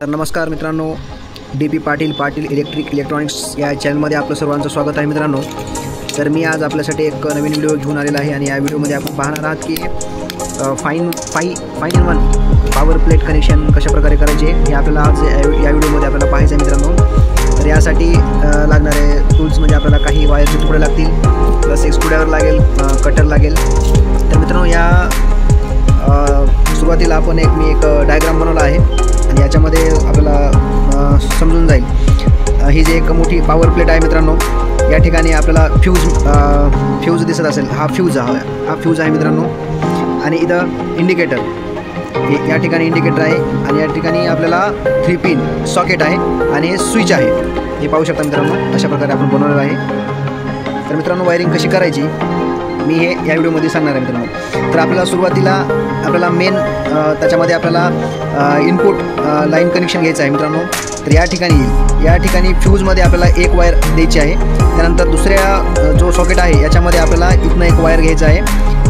तर नमस्कार मित्रांनो, DP पाटील इलेक्ट्रॉनिक्स या चॅनलमध्ये आपलं सर्वांचं स्वागत आहे मित्रांनो। तर मी आज आपल्यासाठी एक नवीन व्हिडिओ घेऊन आलेला आहे आणि या व्हिडिओमध्ये आपण पाहणार आहात की fine in one power plate connection कशा प्रकारे करायचे हे आपल्याला आज या व्हिडिओमध्ये आपल्याला पाहायचं आहे मित्रांनो। तर यासाठी लागणारे टूल्स म्हणजे आपल्याला काही वायरचे तुकडे लागतील, प्लस एक स्क्रूड्रायव्हर लागेल, कटर लागेल। तर मित्रांनो या सुरुवातीला आपण मी एक डायग्राम बनवला आहे आणि याच्यामध्ये आपल्याला समजून जाईल। ही जी एक मोठी पॉवर प्लेट आहे मित्रांनो, या ठिकाणी आपल्याला फ्यूज दिसत असेल, हा फ्यूज आहे मित्रांनो। आणि इथं इंडिकेटर, या ठिकाणी इंडिकेटर आहे आणि या ठिकाणी आपल्याला 3 पिन सॉकेट आहे आणि स्विच आहे, हे पाहू शकता मित्रांनो। अशा प्रकारे आपण बनवलेलं आहे। तर मित्रांनो वायरिंग कशी करायची मी हे या व्हिडिओमध्ये सांगणार आहे मित्रांनो। तर आपल्याला सुरुवातीला आपल्याला मेन त्याच्यामध्ये आपल्याला इनपुट लाईन कनेक्शन घ्यायचं आहे मित्रांनो। तर या ठिकाणी फ्यूजमध्ये आपल्याला एक वायर द्यायची आहे। त्यानंतर दुसऱ्या जो सॉकेट आहे याच्यामध्ये आपल्याला इथनं एक वायर घ्यायचा आहे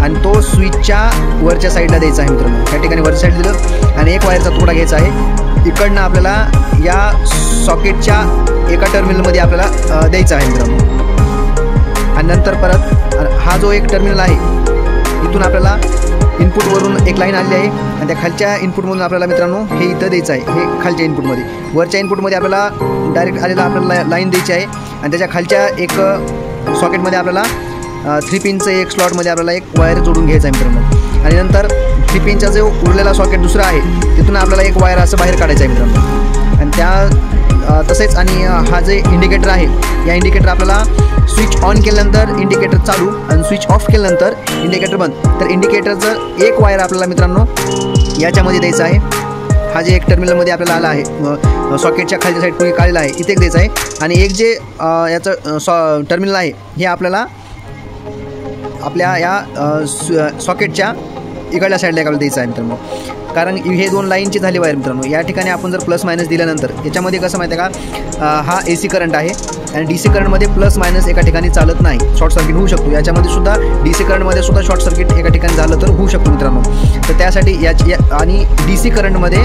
आणि तो स्विचच्या वरच्या साईडला द्यायचा आहे मित्रांनो। या ठिकाणी वरच्या साईड दिलं आणि एक वायरचा तुकडा घ्यायचा आहे। इकडनं आपल्याला या सॉकेटच्या एका टर्मिनलमध्ये आपल्याला द्यायचा आहे मित्रांनो। आणि नंतर परत हा जो एक टर्मिनल आहे इथून आपल्याला इनपुटवरून एक लाईन आलेली आहे आणि त्या खालच्या इनपुटमधून आपल्याला मित्रांनो हे इथं द्यायचं आहे। हे खालच्या इनपुटमध्ये, वरच्या इनपुटमध्ये आपल्याला डायरेक्ट आलेला आपल्याला लाईन द्यायची आहे आणि त्याच्या खालच्या एक सॉकेटमध्ये आपल्याला 3 पिनचं एक स्लॉटमध्ये आपल्याला एक वायर जोडून घ्यायचं आहे मित्रांनो। आणि नंतर 3 पिनचा जो उरलेला सॉकेट दुसरा आहे तिथून आपल्याला एक वायर असं बाहेर काढायचं आहे मित्रांनो। आणि त्या तसेच आणि हा जे इंडिकेटर आहे या इंडिकेटर आपल्याला स्विच ऑन केल्यानंतर इंडिकेटर चालू आणि स्विच ऑफ केल्यानंतर इंडिकेटर बंद। तर इंडिकेटरचं एक वायर आपल्याला मित्रांनो याच्यामध्ये द्यायचं आहे। हा जे एक टर्मिनलमध्ये आपल्याला आला आहे सॉकेटच्या खालच्या साईड कुणी काढलेला आहे इथे एक द्यायचं आहे आणि एक जे याचं टर्मिनल आहे हे आपल्याला आपल्या या सॉकेटच्या इकडल्या साईडला आपल्याला द्यायचं आहे मित्रांनो। कारण हे 2 लाईनची झाली वायर मित्रांनो। या ठिकाणी आपण जर प्लस मायनस दिल्यानंतर याच्यामध्ये कसं माहिती आहे का, हा AC करंट आहे आणि DC करंटमध्ये प्लस मायनस एका ठिकाणी चालत नाही, शॉर्ट सर्किट होऊ शकतो। याच्यामध्ये सुद्धा DC करंटमध्ये सुद्धा शॉर्ट सर्किट एका ठिकाणी झालं तर होऊ शकतो मित्रांनो। तर त्यासाठी आणि DC करंटमध्ये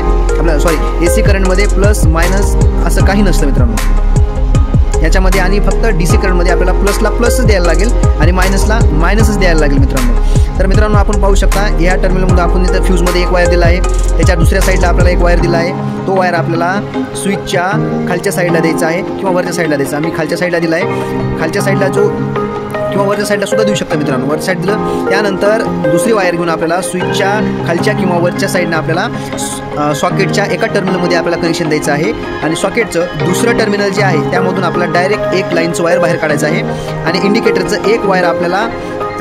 AC करंटमध्ये प्लस मायनस असं काही नसतं मित्रांनो याच्यामध्ये। आणि फक्त DC करंटमध्ये आपल्याला प्लसला प्लसच द्यायला लागेल आणि मायनसला मायनसच द्यायला लागेल मित्रांनो। तर मित्रांनो आपण पाहू शकता या टर्मिनलमध्ये आपण इथं फ्यूजमध्ये एक वायर दिला आहे, त्याच्या दुसऱ्या साईडला आपल्याला एक वायर दिला आहे। तो वायर आपल्याला स्विचच्या खालच्या साईडला द्यायचा आहे किंवा वरच्या साईडला द्यायचा। आम्ही खालच्या साईडला दिला आहे, खालच्या साईडला जो किंवा वरच्या साईडला सुद्धा देऊ शकता मित्रांनो। वरच्या साईड दिलं त्यानंतर दुसरी वायर घेऊन आपल्याला स्विचच्या खालच्या किंवा वरच्या साईडनं आपल्याला सॉकेटच्या एका टर्मिनलमध्ये आपल्याला कनेक्शन द्यायचं आहे आणि सॉकेटचं दुसरं टर्मिनल जे आहे त्यामधून आपल्याला डायरेक्ट एक लाईनचं वायर बाहेर काढायचं आहे आणि इंडिकेटरचं एक वायर आपल्याला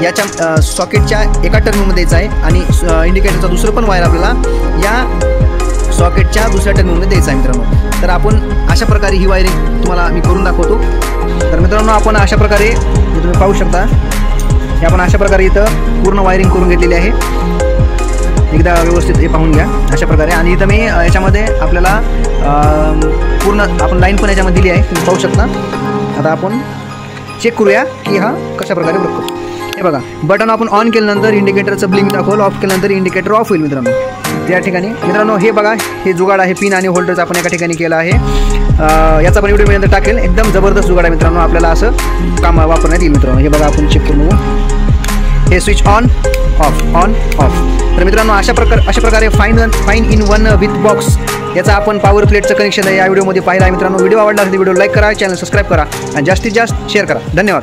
याच्या सॉकेटच्या एका टर्मिनलमध्ये द्यायचं आहे आणि इंडिकेटरचं दुसरं पण वायर आपल्याला या सॉकेटच्या दुसऱ्या टर्मिनलमध्ये द्यायचं आहे मित्रांनो। तर आपण अशा प्रकारे ही वायरिंग तुम्हाला मी करून दाखवतो। तर मित्रांनो आपण अशा प्रकारे तुम्ही पाहू शकता हे आपण अशा प्रकारे इथं पूर्ण वायरिंग करून घेतलेली आहे। एकदा व्यवस्थित हे पाहून घ्या अशा प्रकारे। आणि इथं मी याच्यामध्ये आपल्याला पूर्ण आपण लाईन पण याच्यामध्ये दिली आहे, तुम्ही पाहू शकता। आता आपण चेक करूया की हा कशा प्रकारे वर्क करतो। हे बघा, बटन आपण ऑन केल्यानंतर इंडिकेटरचं ब्लिंक दाखवलं, ऑफ केल्यानंतर इंडिकेटर ऑफ होईल मित्रांनो। त्या ठिकाणी मित्रांनो हे बघा, हे जुगाड आहे, पिन आणि होल्डरचं आपण एका ठिकाणी केलं आहे। याचा पण व्हिडिओ मी नंतर टाकेल, एकदम जबरदस्त जुगाड आहे मित्रांनो, आपल्याला असं काम वापरण्यात येईल मित्रांनो। हे बघा आपण चेक करून बघू, हे स्विच ऑन ऑफ। तर मित्रांनो अशा प्रकारे fine in one with box याचा आपण पॉवर प्लेटचं कनेक्शन या व्हिडिओमध्ये पाहिलं आहे मित्रांनो। व्हिडिओ आवडला असेल तर व्हिडिओ लाईक करा, चॅनल सबस्क्राईब करा आणि जास्तीत जास्त शेअर करा। धन्यवाद।